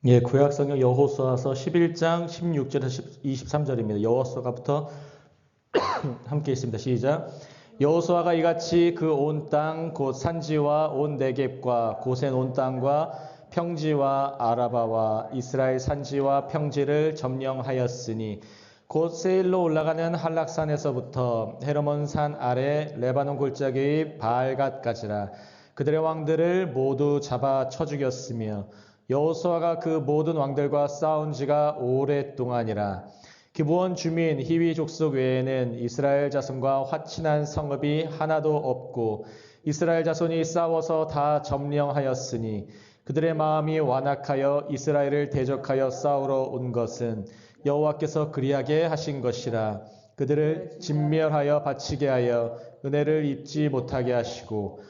예, 구약성경 여호수아서 11장 16절에서 23절입니다. 여호수아가부터 함께 있습니다. 시작. 여호수아가 이같이 그 온 땅 곧 산지와 온 네겝과 고센 온 땅과 평지와 아라바와 이스라엘 산지와 평지를 점령하였으니 곧 세일로 올라가는 한락산에서부터 헤르몬 산 아래 레바논 골짜기의 바알갓까지라. 그들의 왕들을 모두 잡아 쳐 죽였으며 여호수아가 그 모든 왕들과 싸운 지가 오랫동안이라. 기브온 주민 히위 족속 외에는 이스라엘 자손과 화친한 성읍이 하나도 없고 이스라엘 자손이 싸워서 다 점령하였으니 그들의 마음이 완악하여 이스라엘을 대적하여 싸우러 온 것은 여호와께서 그리하게 하신 것이라. 그들을 진멸하여 바치게 하여 은혜를 입지 못하게 하시고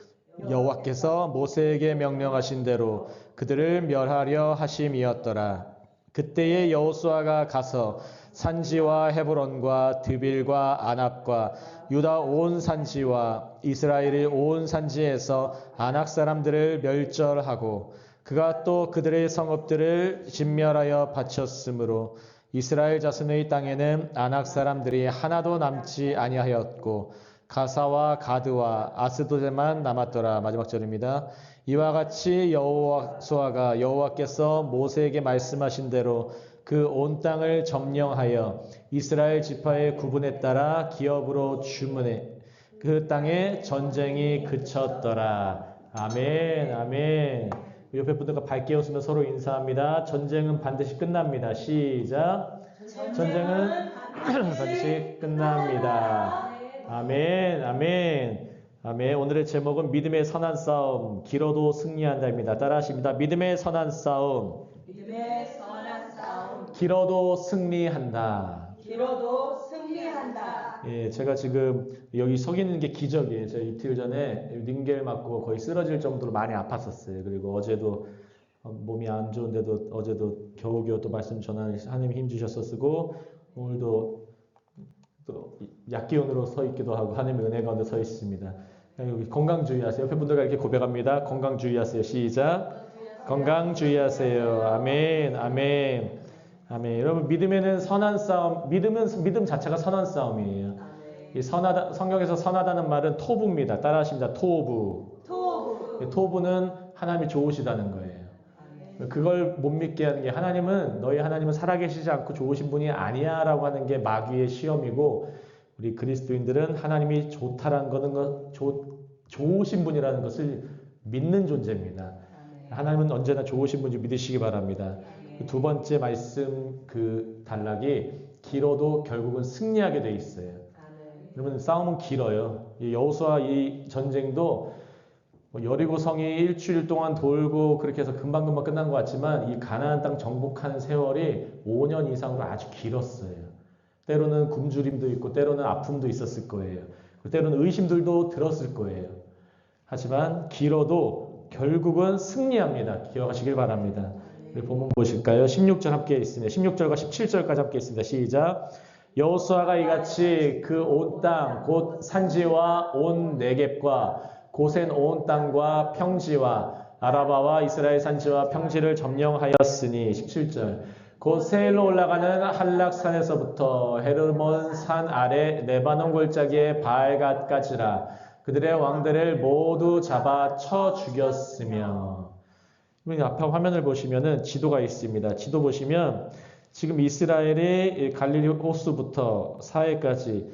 여호와께서 모세에게 명령하신 대로 그들을 멸하려 하심이었더라. 그때에 여호수아가 가서 산지와 헤브론과 드빌과 아납과 유다 온 산지와 이스라엘의 온 산지에서 아낙 사람들을 멸절하고 그가 또 그들의 성읍들을 진멸하여 바쳤으므로 이스라엘 자손의 땅에는 아낙 사람들이 하나도 남지 아니하였고 가사와 가드와 아스도데만 남았더라. 마지막 절입니다. 이와 같이 여호수아가 여호와께서 모세에게 말씀하신 대로 그 온 땅을 점령하여 이스라엘 지파의 구분에 따라 기업으로 주문해 그 땅에 전쟁이 그쳤더라. 아멘, 아멘. 옆에 분들과 밝게 웃으며 서로 인사합니다. 전쟁은 반드시 끝납니다. 시작. 전쟁은 반드시 끝납니다. 아멘, 아멘, 아멘. 오늘의 제목은 믿음의 선한 싸움, 길어도 승리한다입니다. 따라하십니다. 믿음의 선한 싸움, 믿음의 선한 싸움, 길어도 승리한다. 길어도 승리한다. 예, 제가 지금 여기 서 있는 게 기적이에요. 제가 이틀 전에 링겔 맞고 거의 쓰러질 정도로 많이 아팠었어요. 그리고 어제도 몸이 안 좋은데도 어제도 겨우겨우 또 말씀 전하는 하나님 힘 주셨었고 오늘도 또 약기운으로 서 있기도 하고 하나님의 은혜 가운데 서 있습니다. 여기 건강 주의하세요. 옆에 분들과 이렇게 고백합니다. 건강 주의하세요. 시작. 건강 주의하세요. 아멘, 아멘, 아멘. 여러분 믿음에는 선한 싸움, 믿음 자체가 선한 싸움이에요. 이 선하다, 성경에서 선하다는 말은 토부입니다. 따라하십니다. 토부. 토부는 하나님이 좋으시다는 거예요. 그걸 못 믿게 하는 게 너희 하나님은 살아계시지 않고 좋으신 분이 아니야라고 하는 게 마귀의 시험이고 우리 그리스도인들은 하나님이 좋다라는 것은 좋으신 분이라는 것을 믿는 존재입니다. 하나님은 언제나 좋으신 분인지 믿으시기 바랍니다. 두 번째 말씀 그 단락이 길어도 결국은 승리하게 돼 있어요. 여러분 싸움은 길어요. 여호수아 이 전쟁도 여리고성이 일주일 동안 돌고 그렇게 해서 금방금방 끝난 것 같지만 이 가나안 땅 정복하는 세월이 5년 이상으로 아주 길었어요. 때로는 굶주림도 있고 때로는 아픔도 있었을 거예요. 때로는 의심들도 들었을 거예요. 하지만 길어도 결국은 승리합니다. 기억하시길 바랍니다. 우리 본문 보실까요? 16절 함께 있습니다. 16절과 17절까지 함께 있습니다. 시작. 여호수아가 이같이 그 온 땅 곧 산지와 온 네겝과 고센 온 땅과 평지와 아라바와 이스라엘 산지와 평지를 점령하였으니 17절 곧 세일로 올라가는 한락산에서부터 헤르몬 산 아래 레바논 골짜기의 바알갓까지라. 그들의 왕들을 모두 잡아 쳐 죽였으며. 앞에 화면을 보시면은 지도가 있습니다. 지도 보시면 지금 이스라엘이 갈릴리 호수부터 사해까지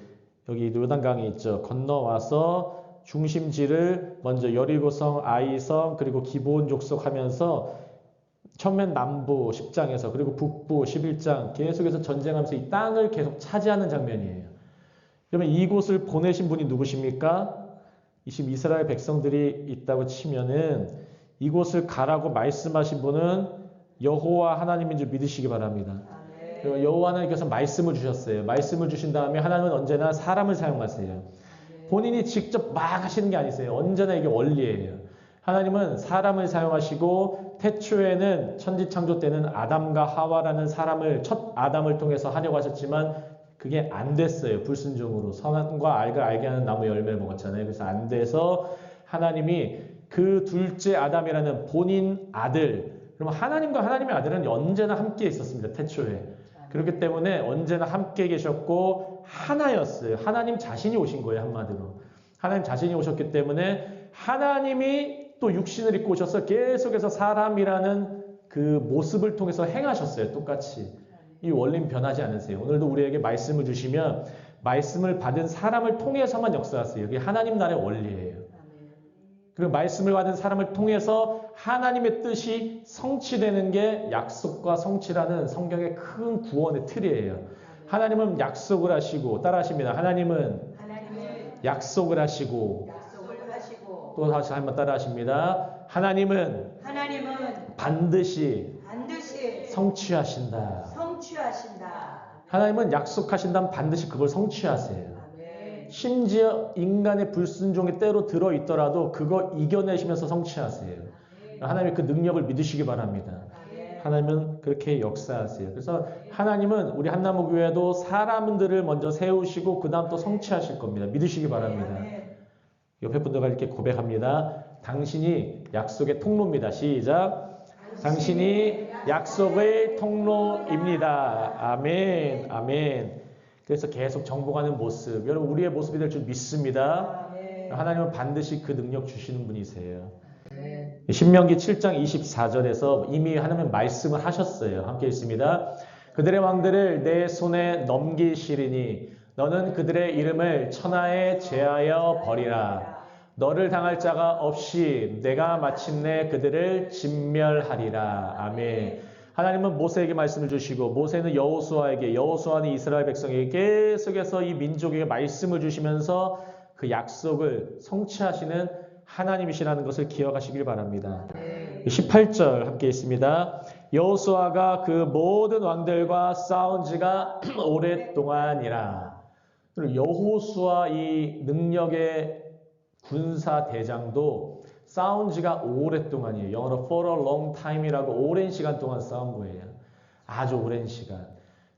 여기 요단강이 있죠. 건너와서 중심지를 먼저 여리고성, 아이성, 그리고 기브온 족속하면서 처음엔 남부 10장에서 그리고 북부 11장 계속해서 전쟁하면서 이 땅을 계속 차지하는 장면이에요. 그러면 이곳을 보내신 분이 누구십니까? 지금 이스라엘 백성들이 있다고 치면은 이곳을 가라고 말씀하신 분은 여호와 하나님인 줄 믿으시기 바랍니다. 그리고 여호와 하나님께서 말씀을 주셨어요. 말씀을 주신 다음에 하나님은 언제나 사람을 사용하세요. 본인이 직접 막 하시는 게 아니세요. 언제나 이게 원리예요. 하나님은 사람을 사용하시고 태초에는 천지창조 때는 아담과 하와라는 사람을 첫 아담을 통해서 하려고 하셨지만 그게 안 됐어요. 불순종으로 선과 악을 알게 하는 나무 열매를 먹었잖아요. 그래서 안 돼서 하나님이 그 둘째 아담이라는 본인 아들 그러면 하나님과 하나님의 아들은 언제나 함께 있었습니다. 태초에. 그렇기 때문에 언제나 함께 계셨고 하나였어요. 하나님 자신이 오신 거예요. 한마디로. 하나님 자신이 오셨기 때문에 하나님이 또 육신을 입고 오셔서 계속해서 사람이라는 그 모습을 통해서 행하셨어요. 똑같이. 이 원리는 변하지 않으세요. 오늘도 우리에게 말씀을 주시면 말씀을 받은 사람을 통해서만 역사하세요. 이게 하나님 나라의 원리예요. 그리고 말씀을 받은 사람을 통해서 하나님의 뜻이 성취되는 게 약속과 성취라는 성경의 큰 구원의 틀이에요. 하나님은 약속을 하시고 따라하십니다. 하나님은 약속을 하시고 또 다시 한번 따라하십니다. 하나님은 반드시 성취하신다. 하나님은 약속하신다면 반드시 그걸 성취하세요. 심지어 인간의 불순종이 때로 들어있더라도 그거 이겨내시면서 성취하세요. 하나님의 그 능력을 믿으시기 바랍니다. 하나님은 그렇게 역사하세요. 그래서 하나님은 우리 한나무교회도 사람들을 먼저 세우시고 그 다음 또 성취하실 겁니다. 믿으시기 바랍니다. 옆에 분들과 이렇게 고백합니다. 당신이 약속의 통로입니다. 시작. 당신이 약속의 통로입니다. 아멘. 아멘. 그래서 계속 정복하는 모습, 여러분 우리의 모습이 될 줄 믿습니다. 하나님은 반드시 그 능력 주시는 분이세요. 신명기 7장 24절에서 이미 하나님은 말씀을 하셨어요. 함께 있습니다. 그들의 왕들을 내 손에 넘기시리니 너는 그들의 이름을 천하에 제하여 버리라. 너를 당할 자가 없이 내가 마침내 그들을 진멸하리라. 아멘. 하나님은 모세에게 말씀을 주시고 모세는 여호수아에게, 여호수아는 이스라엘 백성에게 계속해서 이 민족에게 말씀을 주시면서 그 약속을 성취하시는 하나님이시라는 것을 기억하시길 바랍니다. 18절 함께 있습니다. 여호수아가 그 모든 왕들과 싸운 지가 오랫동안이라. 여호수아 이 능력의 군사 대장도 싸운 지가 오랫동안이에요. 영어로 for a long time이라고 오랜 시간 동안 싸운 거예요. 아주 오랜 시간.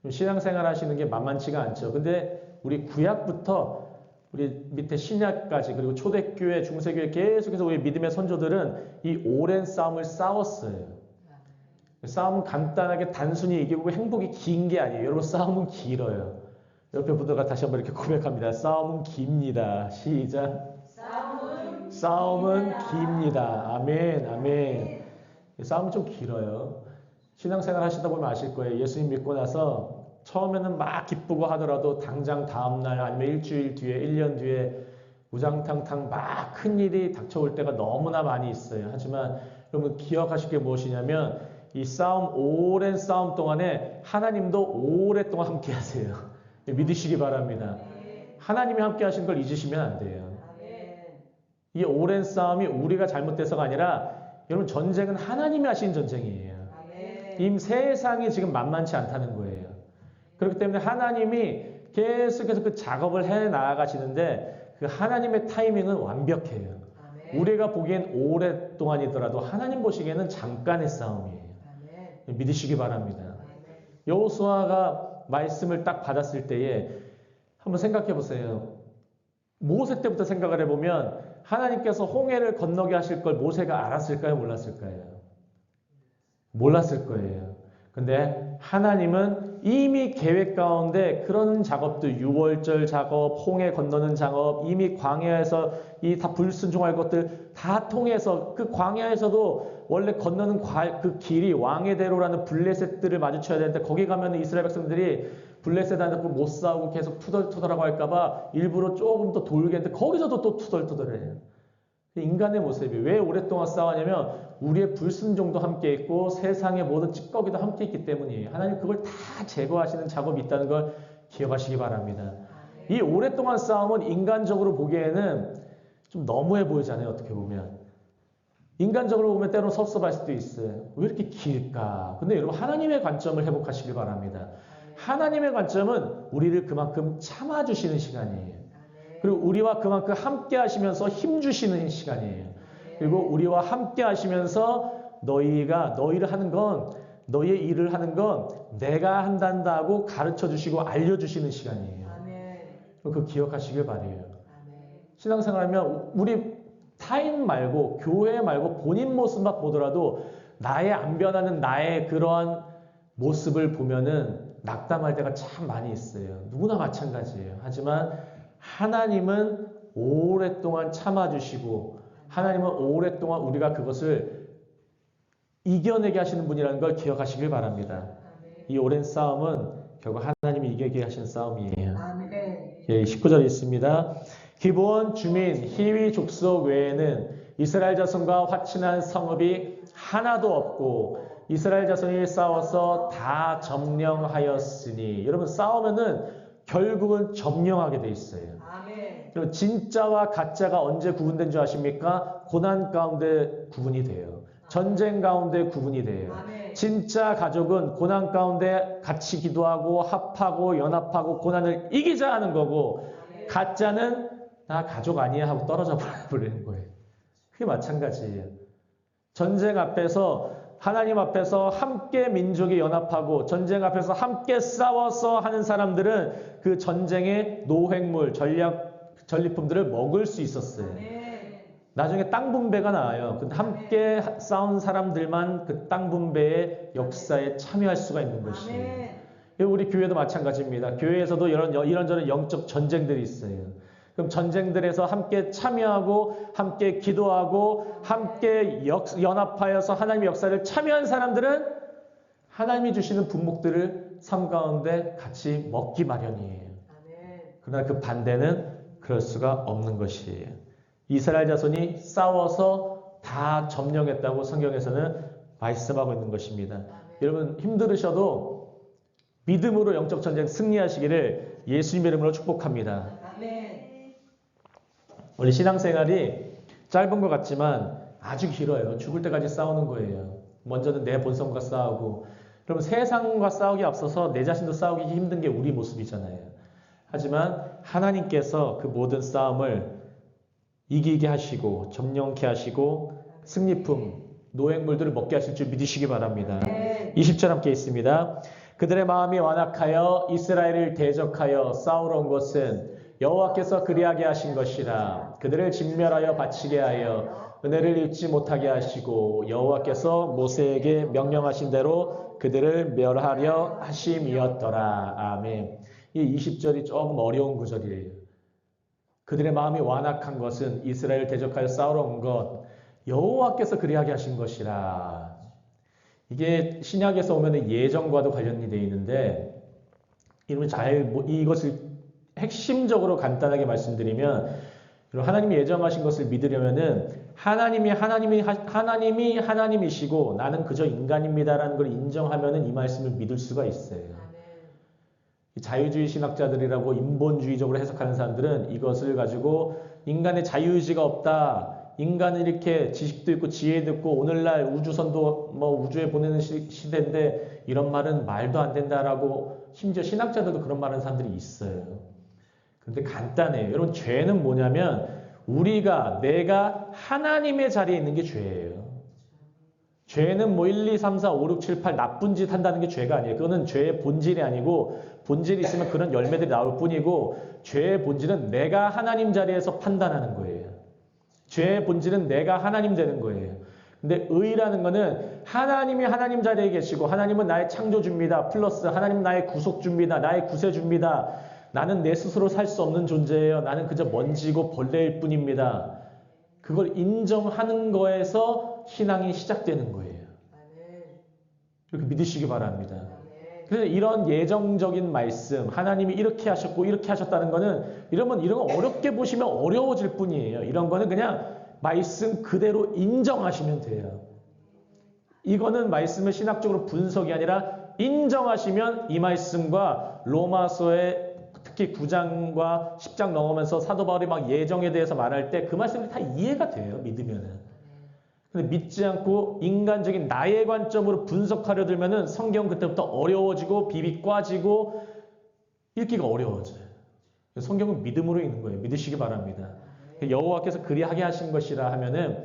신앙생활 하시는 게 만만치가 않죠. 근데 우리 구약부터 우리 밑에 신약까지 그리고 초대교회, 중세교회 계속해서 우리 믿음의 선조들은 이 오랜 싸움을 싸웠어요. 싸움은 간단하게 단순히 이기고 행복이 긴 게 아니에요. 여러분 싸움은 길어요. 옆에 분들과 다시 한번 이렇게 고백합니다. 싸움은 깁니다. 시작. 싸움은 깁니다. 아멘, 아멘. 싸움은 좀 길어요. 신앙생활 하시다 보면 아실 거예요. 예수님 믿고 나서 처음에는 막 기쁘고 하더라도 당장 다음날 아니면 일주일 뒤에, 1년 뒤에 우장탕탕 막 큰일이 닥쳐올 때가 너무나 많이 있어요. 하지만 여러분 기억하실 게 무엇이냐면 이 싸움, 오랜 싸움 동안에 하나님도 오랫동안 함께 하세요. 믿으시기 바랍니다. 하나님이 함께 하신 걸 잊으시면 안 돼요. 이 오랜 싸움이 우리가 잘못돼서가 아니라 여러분 전쟁은 하나님이 하신 전쟁이에요. 이 세상이 지금 만만치 않다는 거예요. 그렇기 때문에 하나님이 계속해서 그 작업을 해 나아가시는데 그 하나님의 타이밍은 완벽해요. 우리가 보기엔 오랫동안이더라도 하나님 보시기에는 잠깐의 싸움이에요. 믿으시기 바랍니다. 여호수아가 말씀을 딱 받았을 때에 한번 생각해 보세요. 모세 때부터 생각을 해보면 하나님께서 홍해를 건너게 하실 걸 모세가 알았을까요? 몰랐을까요? 몰랐을 거예요. 근데 하나님은 이미 계획 가운데 그런 작업도 유월절 작업, 홍해 건너는 작업, 이미 광야에서 이 다 불순종할 것들 다 통해서 그 광야에서도 원래 건너는 그 길이 왕의 대로라는 블레셋들을 마주쳐야 되는데 거기 가면 이스라엘 백성들이 블레셋한테 못 싸우고 계속 투덜투덜하고 할까봐 일부러 조금 더 돌겠는데 거기서도 또 투덜투덜해요. 인간의 모습이 왜 오랫동안 싸우냐면 우리의 불순종도 함께 있고 세상의 모든 찌꺼기도 함께 있기 때문이에요. 하나님 그걸 다 제거하시는 작업이 있다는 걸 기억하시기 바랍니다. 이 오랫동안 싸움은 인간적으로 보기에는 좀 너무해 보이잖아요. 어떻게 보면. 인간적으로 보면 때로는 섭섭할 수도 있어요. 왜 이렇게 길까? 근데 여러분 하나님의 관점을 회복하시길 바랍니다. 하나님의 관점은 우리를 그만큼 참아주시는 시간이에요. 그리고 우리와 그만큼 함께 하시면서 힘주시는 시간이에요. 그리고 우리와 함께 하시면서 너희를 하는 건, 너희의 일을 하는 건 내가 한단다고 가르쳐 주시고 알려주시는 시간이에요. 그거 기억하시길 바래요. 신앙생활 하면 우리 타인 말고 교회 말고 본인 모습만 보더라도 나의 안 변하는 나의 그러한 모습을 보면은 낙담할 때가 참 많이 있어요. 누구나 마찬가지예요. 하지만 하나님은 오랫동안 참아주시고 하나님은 오랫동안 우리가 그것을 이겨내게 하시는 분이라는 걸 기억하시길 바랍니다. 이 오랜 싸움은 결국 하나님이 이기게 하신 싸움이에요. 예, 19절에 있습니다. 기브온 주민 히위 족속 외에는 이스라엘 자손과 화친한 성읍이 하나도 없고 이스라엘 자손이 싸워서 다 점령하였으니, 여러분 싸우면은 결국은 점령하게 돼 있어요. 여러분 진짜와 가짜가 언제 구분된 줄 아십니까? 고난 가운데 구분이 돼요. 전쟁 가운데 구분이 돼요. 진짜 가족은 고난 가운데 같이 기도하고 합하고 연합하고 고난을 이기자 하는 거고, 가짜는 나 가족 아니야 하고 떨어져 버리는 거예요. 그게 마찬가지예요. 전쟁 앞에서 하나님 앞에서 함께 민족이 연합하고 전쟁 앞에서 함께 싸워서 하는 사람들은 그 전쟁의 노획물, 전리품들을 먹을 수 있었어요. 나중에 땅 분배가 나와요. 근데 함께 싸운 사람들만 그 땅 분배의 역사에 참여할 수가 있는 것이에요. 우리 교회도 마찬가지입니다. 교회에서도 이런저런 영적 전쟁들이 있어요. 그럼 전쟁들에서 함께 참여하고 함께 기도하고 함께 연합하여서 하나님의 역사를 참여한 사람들은 하나님이 주시는 분목들을 삶 가운데 같이 먹기 마련이에요. 그러나 그 반대는 그럴 수가 없는 것이에요. 이스라엘 자손이 싸워서 다 점령했다고 성경에서는 말씀하고 있는 것입니다. 여러분 힘들으셔도 믿음으로 영적 전쟁 승리하시기를 예수님의 이름으로 축복합니다. 우리 신앙생활이 짧은 것 같지만 아주 길어요. 죽을 때까지 싸우는 거예요. 먼저는 내 본성과 싸우고, 그럼 세상과 싸우기 앞서서 내 자신도 싸우기 힘든 게 우리 모습이잖아요. 하지만 하나님께서 그 모든 싸움을 이기게 하시고 점령케 하시고 승리품, 노획물들을 먹게 하실 줄 믿으시기 바랍니다. 20절 함께 있습니다. 그들의 마음이 완악하여 이스라엘을 대적하여 싸우러 온 것은 여호와께서 그리하게 하신 것이라. 그들을 진멸하여 바치게 하여 은혜를 잃지 못하게 하시고 여호와께서 모세에게 명령하신 대로 그들을 멸하려 하심이었더라. 아멘. 이 20절이 조금 어려운 구절이에요. 그들의 마음이 완악한 것은 이스라엘을 대적하여 싸우러 온 것, 여호와께서 그리하게 하신 것이라. 이게 신약에서 오면 예정과도 관련이 되어 있는데, 이것을 핵심적으로 간단하게 말씀드리면, 하나님이 예정하신 것을 믿으려면은 하나님이 하나님이시고 나는 그저 인간입니다라는 걸 인정하면은 이 말씀을 믿을 수가 있어요. 자유주의 신학자들이라고 인본주의적으로 해석하는 사람들은 이것을 가지고 인간의 자유의지가 없다. 인간은 이렇게 지식도 있고 지혜도 있고 오늘날 우주선도 우주에 보내는 시대인데 이런 말은 말도 안 된다라고, 심지어 신학자들도 그런 말하는 사람들이 있어요. 근데 간단해요. 여러분 죄는 뭐냐면 내가 하나님의 자리에 있는 게 죄예요. 죄는 1, 2, 3, 4, 5, 6, 7, 8 나쁜 짓 한다는 게 죄가 아니에요. 그거는 죄의 본질이 아니고, 본질이 있으면 그런 열매들이 나올 뿐이고, 죄의 본질은 내가 하나님 자리에서 판단하는 거예요. 죄의 본질은 내가 하나님 되는 거예요. 근데 의라는 거는 하나님이 하나님 자리에 계시고 하나님은 나의 창조주입니다. 플러스 하나님은 나의 구속주입니다. 나의 구세주입니다. 나는 내 스스로 살 수 없는 존재예요. 나는 그저 먼지고 벌레일 뿐입니다. 그걸 인정하는 거에서 신앙이 시작되는 거예요. 이렇게 믿으시기 바랍니다. 그래서 이런 예정적인 말씀, 하나님이 이렇게 하셨고 이렇게 하셨다는 거는 이런 거 어렵게 보시면 어려워질 뿐이에요. 이런 거는 그냥 말씀 그대로 인정하시면 돼요. 이거는 말씀을 신학적으로 분석이 아니라 인정하시면 이 말씀과 로마서의 특히 9장과 10장 넘으면서 사도 바울이 막 예정에 대해서 말할 때 그 말씀이 다 이해가 돼요. 믿으면은. 근데 믿지 않고 인간적인 나의 관점으로 분석하려 들면은 성경 그때부터 어려워지고 비비 꽈지고 읽기가 어려워져요. 성경은 믿음으로 읽는 거예요. 믿으시기 바랍니다. 여호와께서 그리하게 하신 것이라 하면은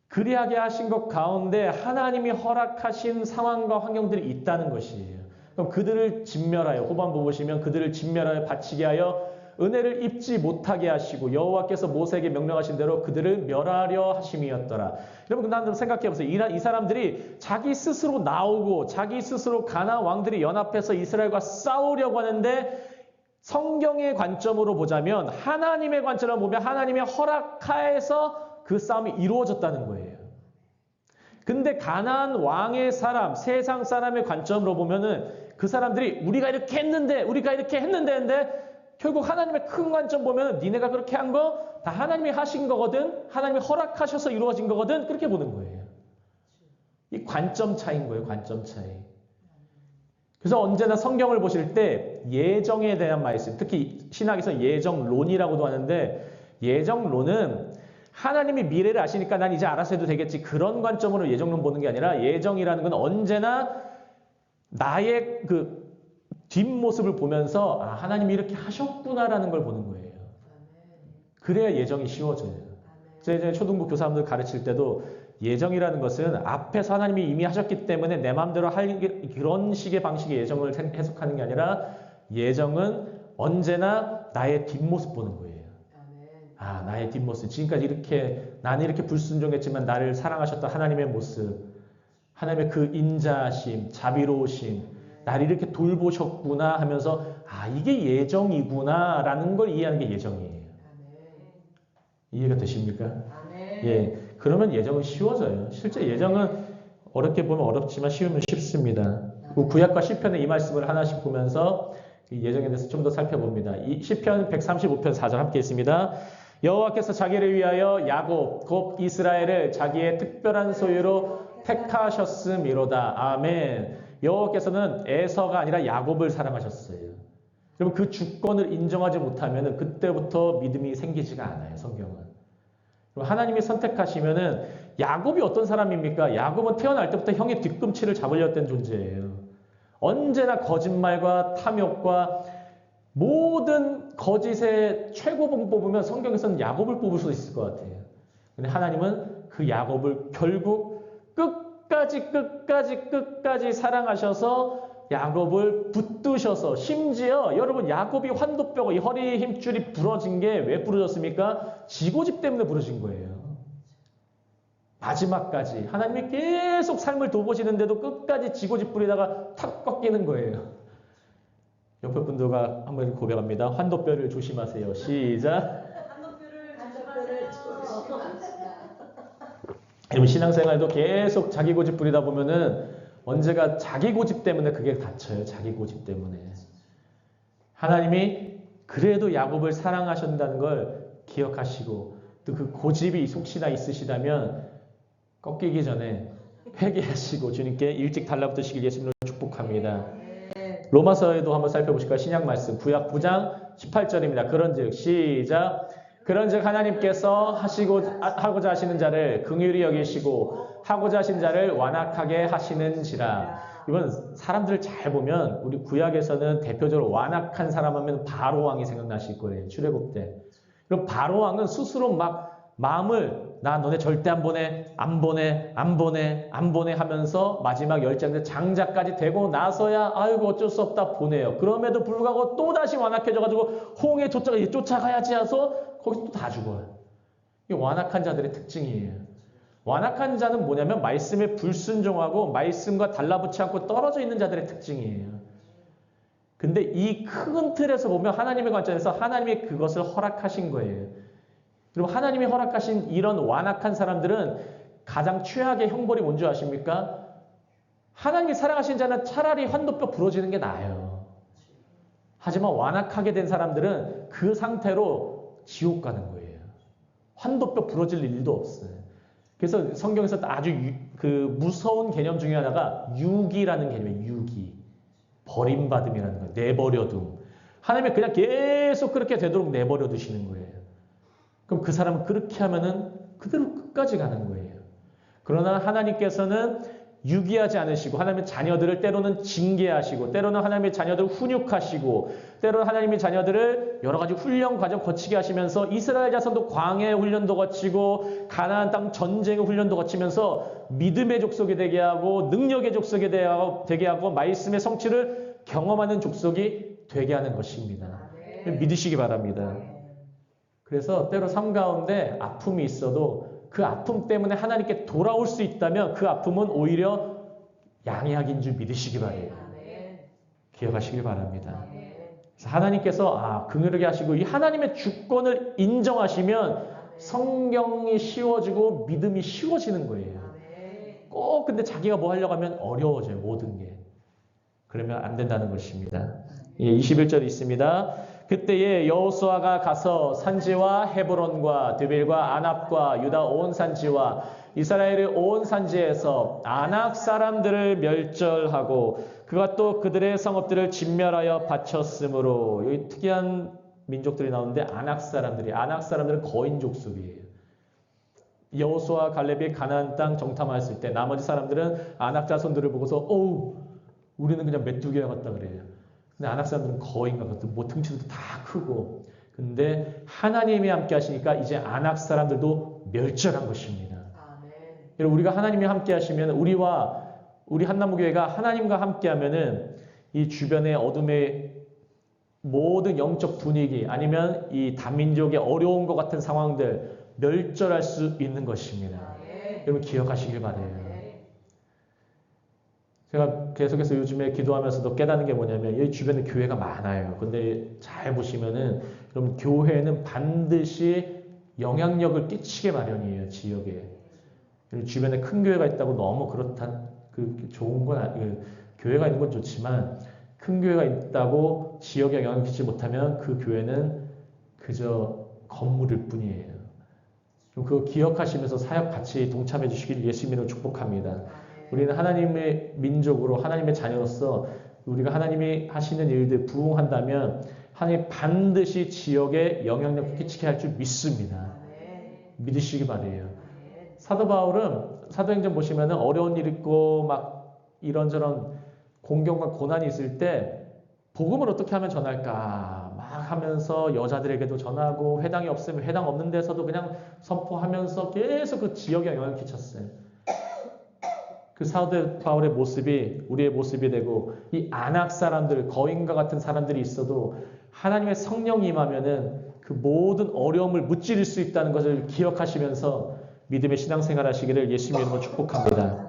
그리하게 하신 것 가운데 하나님이 허락하신 상황과 환경들이 있다는 것이에요. 그럼 그들을 진멸하여, 후반부 보시면 그들을 진멸하여 바치게 하여 은혜를 입지 못하게 하시고 여호와께서 모세에게 명령하신 대로 그들을 멸하려 하심이었더라. 여러분 한번 생각해 보세요. 이 사람들이 자기 스스로 나오고 자기 스스로 가나안 왕들이 연합해서 이스라엘과 싸우려고 하는데 성경의 관점으로 보자면 하나님의 관점으로 보면 하나님의 허락하에서 그 싸움이 이루어졌다는 거예요. 근데 가나안 왕의 사람, 세상 사람의 관점으로 보면은 그 사람들이 우리가 이렇게 했는데 근데 결국 하나님의 큰 관점 보면 니네가 그렇게 한 거 다 하나님이 하신 거거든, 하나님이 허락하셔서 이루어진 거거든, 그렇게 보는 거예요. 이 관점 차이인 거예요, 관점 차이. 그래서 언제나 성경을 보실 때 예정에 대한 말씀, 특히 신학에서 예정론이라고도 하는데 예정론은 하나님이 미래를 아시니까 난 이제 알아서 해도 되겠지, 그런 관점으로 예정론 보는 게 아니라 예정이라는 건 언제나 나의 그 뒷모습을 보면서 아, 하나님이 이렇게 하셨구나라는 걸 보는 거예요. 그래야 예정이 쉬워져요. 제가 초등부 교사님들 가르칠 때도 예정이라는 것은 앞에서 하나님이 이미 하셨기 때문에 내 마음대로 할 그런 식의 방식의 예정을 해석하는 게 아니라 예정은 언제나 나의 뒷모습 보는 거예요. 아, 나의 뒷모습. 지금까지 나는 이렇게 불순종했지만 나를 사랑하셨던 하나님의 모습, 하나님의 그 인자하심, 자비로우심, 나를 이렇게 돌보셨구나 하면서 아, 이게 예정이구나라는 걸 이해하는 게 예정이에요. 이해가 되십니까? 예, 그러면 예정은 쉬워져요. 실제 예정은 어렵게 보면 어렵지만 쉬우면 쉽습니다. 구약과 시편의 이 말씀을 하나씩 보면서 예정에 대해서 좀 더 살펴봅니다. 이 시편 135편 4절 함께 있습니다. 여호와께서 자기를 위하여 야곱 곧 이스라엘을 자기의 특별한 소유로 택하셨음이로다. 아멘. 여호와께서는 에서가 아니라 야곱을 사랑하셨어요. 그럼 그 주권을 인정하지 못하면 그때부터 믿음이 생기지가 않아요. 성경은. 그럼 하나님이 선택하시면은 야곱이 어떤 사람입니까? 야곱은 태어날 때부터 형의 뒤꿈치를 잡으려 했던 존재예요. 언제나 거짓말과 탐욕과 모든 거짓의 최고봉 뽑으면 성경에서는 야곱을 뽑을 수 있을 것 같아요. 근데 하나님은 그 야곱을 결국 끝까지 사랑하셔서 야곱을 붙드셔서 심지어 여러분 야곱이 환도뼈가 이 허리 힘줄이 부러진 게 왜 부러졌습니까? 지고집 때문에 부러진 거예요. 마지막까지 하나님이 계속 삶을 돌보시는데도 끝까지 지고집 부리다가 탁 꺾이는 거예요. 옆에 분들과 한번 고백합니다. 환도뼈를 조심하세요. 시작. 여러분 신앙생활도 계속 자기 고집 부리다 보면은 언제가 자기 고집 때문에 그게 닫혀요. 자기 고집 때문에. 하나님이 그래도 야곱을 사랑하신다는 걸 기억하시고 또 그 고집이 혹시나 있으시다면 꺾이기 전에 회개하시고 주님께 일찍 달라붙으시길 예수님으로 축복합니다. 로마서에도 한번 살펴보실까요? 신약 말씀 구약 9장 18절입니다. 그런즉 시작. 그런즉 하나님께서 하고자 하시는 자를 긍휼히 여기시고 하고자 하신 자를 완악하게 하시는지라. 이번 사람들을 잘 보면 우리 구약에서는 대표적으로 완악한 사람 하면 바로 왕이 생각나실 거예요. 출애굽 때. 그럼 바로 왕은 스스로 막 마음을 나 너네 절대 안 보내 하면서 마지막 10장대 장자까지 되고 나서야 아이고 어쩔 수 없다 보내요. 그럼에도 불구하고 또다시 완악해져가지고 홍해 쫓아가야지 해서 거기서 또 다 죽어요. 이게 완악한 자들의 특징이에요. 완악한 자는 뭐냐면 말씀에 불순종하고 말씀과 달라붙지 않고 떨어져 있는 자들의 특징이에요. 근데 이 큰 틀에서 보면 하나님의 관점에서 하나님이 그것을 허락하신 거예요. 그리고 하나님이 허락하신 이런 완악한 사람들은 가장 최악의 형벌이 뭔지 아십니까? 하나님이 사랑하신 자는 차라리 환도뼈 부러지는 게 나아요. 하지만 완악하게 된 사람들은 그 상태로 지옥 가는 거예요. 환도뼈 부러질 일도 없어요. 그래서 성경에서 아주 무서운 개념 중에 하나가 유기라는 개념이에요. 유기. 버림받음이라는 거예요. 내버려둠. 하나님이 그냥 계속 그렇게 되도록 내버려 두시는 거예요. 그럼 그 사람은 그렇게 하면은 그대로 끝까지 가는 거예요. 그러나 하나님께서는 유기하지 않으시고 하나님의 자녀들을 때로는 징계하시고 때로는 하나님의 자녀들을 훈육하시고 때로는 하나님의 자녀들을 여러 가지 훈련 과정 거치게 하시면서 이스라엘 자손도 광야의 훈련도 거치고 가나안 땅 전쟁의 훈련도 거치면서 믿음의 족속이 되게 하고 능력의 족속이 되게 하고 말씀의 성취를 경험하는 족속이 되게 하는 것입니다. 믿으시기 바랍니다. 그래서 때로 삶 가운데 아픔이 있어도 그 아픔 때문에 하나님께 돌아올 수 있다면 그 아픔은 오히려 양약인 줄 믿으시기 바래요. 기억하시길 바랍니다. 그래서 하나님께서 긍휼하게 하시고 이 하나님의 주권을 인정하시면 성경이 쉬워지고 믿음이 쉬워지는 거예요. 꼭 근데 자기가 뭐 하려고 하면 어려워져요. 모든 게. 그러면 안 된다는 것입니다. 21절 있습니다. 그때에 여호수아가 가서 산지와 헤브론과 드빌과 아납과 유다 온 산지와 이스라엘의 온 산지에서 아낙 사람들을 멸절하고 그가 또 그들의 성읍들을 진멸하여 바쳤으므로. 여기 특이한 민족들이 나오는데 아낙 사람들은 거인 족속이에요. 여호수아 갈렙이 가나안 땅 정탐했을 때 나머지 사람들은 아낙 자손들을 보고서 우리는 그냥 메뚜기와 같다 그래요. 근데 아낙 사람들은 거인과 같은 등치도 다 크고. 근데 하나님이 함께 하시니까 이제 아낙 사람들도 멸절한 것입니다. 여러분, 우리가 하나님이 함께 하시면 우리 한나무교회가 하나님과 함께 하면은 이 주변의 어둠의 모든 영적 분위기 아니면 이 다민족의 어려운 것 같은 상황들 멸절할 수 있는 것입니다. 여러분 기억하시길 바라요. 제가 계속해서 요즘에 기도하면서도 깨닫는 게 뭐냐면 여기 주변에 교회가 많아요. 근데 잘 보시면은 여러분 교회는 반드시 영향력을 끼치게 마련이에요. 지역에. 주변에 큰 교회가 있다고 너무 좋은 건 아니에요. 교회가 있는 건 좋지만 큰 교회가 있다고 지역에 영향을 끼치지 못하면 그 교회는 그저 건물일 뿐이에요. 좀 그거 기억하시면서 사역 같이 동참해 주시길 예수님으로 축복합니다. 우리는 하나님의 민족으로 하나님의 자녀로서 우리가 하나님이 하시는 일들 부응한다면 하나님 반드시 지역에 영향력을 끼치게 할 줄 믿습니다. 믿으시기 바래요. 사도 바울은 사도행전 보시면 어려운 일 있고 막 이런저런 공경과 고난이 있을 때 복음을 어떻게 하면 전할까 막 하면서 여자들에게도 전하고 회당이 없으면 회당 없는 데서도 그냥 선포하면서 계속 그 지역에 영향을 끼쳤어요. 그 사도 바울의 모습이 우리의 모습이 되고 이 아낙 사람들, 거인과 같은 사람들이 있어도 하나님의 성령이 임하면은 그 모든 어려움을 무찌를 수 있다는 것을 기억하시면서 믿음의 신앙생활 하시기를 예수님의 이름으로 축복합니다.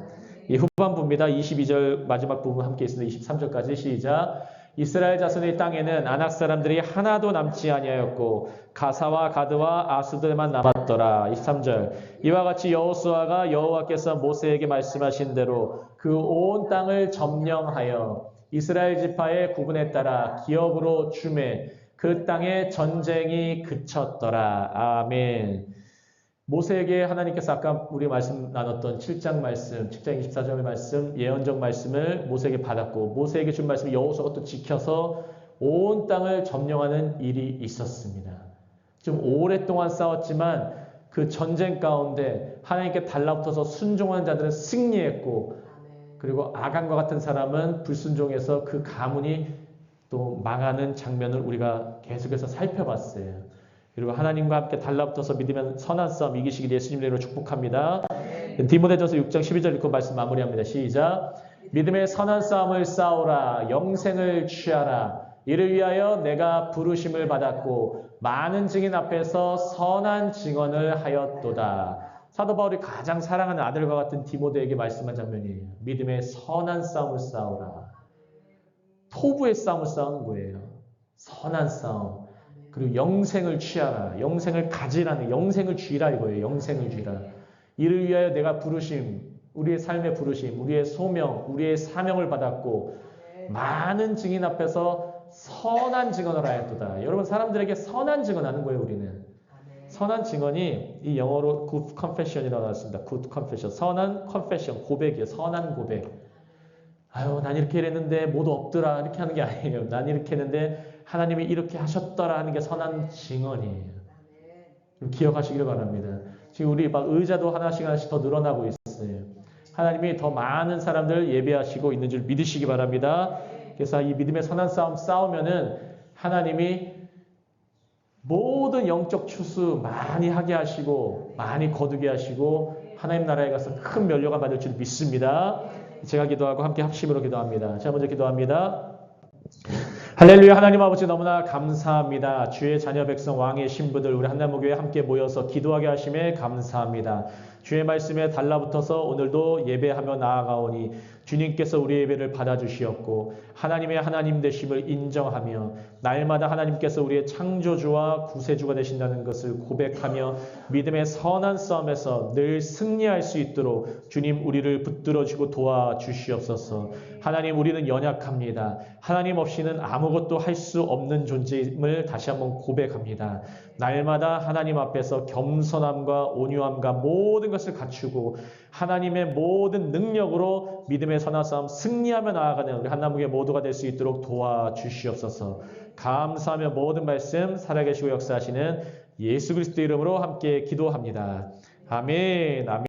이 후반부입니다. 22절 마지막 부분 함께 있습니다. 23절까지 시작. 이스라엘 자손의 땅에는 아낙 사람들이 하나도 남지 아니하였고 가사와 가드와 아수들만 남았더라. 23절. 이와 같이 여호수아가 여호와께서 모세에게 말씀하신 대로 그 온 땅을 점령하여 이스라엘 지파의 구분에 따라 기업으로 주매 그 땅에 전쟁이 그쳤더라. 아멘. 모세에게 하나님께서 아까 우리 말씀 나눴던 7장 말씀, 7장 24절의 말씀, 예언적 말씀을 모세에게 받았고 모세에게 준 말씀을 여호수아가 또 지켜서 온 땅을 점령하는 일이 있었습니다. 좀 오랫동안 싸웠지만 그 전쟁 가운데 하나님께 달라붙어서 순종하는 자들은 승리했고 그리고 아간과 같은 사람은 불순종해서 그 가문이 또 망하는 장면을 우리가 계속해서 살펴봤어요. 그리고 하나님과 함께 달라붙어서 믿으면 선한 싸움 이기시길 예수님 이름으로 축복합니다. 디모데전서 6장 12절 읽고 말씀 마무리합니다. 시작. 믿음의 선한 싸움을 싸우라. 영생을 취하라. 이를 위하여 내가 부르심을 받았고 많은 증인 앞에서 선한 증언을 하였도다. 사도 바울이 가장 사랑하는 아들과 같은 디모데에게 말씀한 장면이에요. 믿음의 선한 싸움을 싸우라. 토부의 싸움을 싸우는 거예요. 선한 싸움. 그리고 영생을 취하라. 영생을 가지라는 영생을 쥐라 이거예요. 영생을 쥐라. 이를 위하여 내가 부르심, 우리의 삶의 부르심, 우리의 소명, 우리의 사명을 받았고 많은 증인 앞에서 선한 증언을 하였도다. 여러분 사람들에게 선한 증언하는 거예요. 우리는. 선한 증언이 이 영어로 good confession이라고 나왔습니다. good confession. 선한 confession. 고백이에요. 선한 고백. 아유 난 이렇게 했는데 모두 없더라. 이렇게 하는 게 아니에요. 난 이렇게 했는데 하나님이 이렇게 하셨더라 하는 게 선한 증언이에요. 기억하시길 바랍니다. 지금 우리 막 의자도 하나씩 더 늘어나고 있어요. 하나님이 더 많은 사람들 예배하시고 있는 줄 믿으시기 바랍니다. 그래서 이 믿음의 선한 싸움 싸우면은 하나님이 모든 영적 추수 많이 하게 하시고 많이 거두게 하시고 하나님 나라에 가서 큰 면류관 받을 줄 믿습니다. 제가 기도하고 함께 합심으로 기도합니다. 제가 먼저 기도합니다. 할렐루야. 하나님 아버지 너무나 감사합니다. 주의 자녀 백성 왕의 신부들 우리 한나무교회 함께 모여서 기도하게 하심에 감사합니다. 주의 말씀에 달라붙어서 오늘도 예배하며 나아가오니 주님께서 우리 예배를 받아주시었고 하나님의 하나님 되심을 인정하며 날마다 하나님께서 우리의 창조주와 구세주가 되신다는 것을 고백하며 믿음의 선한 싸움에서 늘 승리할 수 있도록 주님 우리를 붙들어주고 도와주시옵소서. 하나님 우리는 연약합니다. 하나님 없이는 아무것도 할 수 없는 존재임을 다시 한번 고백합니다. 날마다 하나님 앞에서 겸손함과 온유함과 모든 것을 갖추고 하나님의 모든 능력으로 믿음의 선한 싸움 승리하며 나아가는 우리 한나무교회 모두가 될 수 있도록 도와주시옵소서. 감사하며 모든 말씀 살아계시고 역사하시는 예수 그리스도 이름으로 함께 기도합니다. 아멘. 아멘.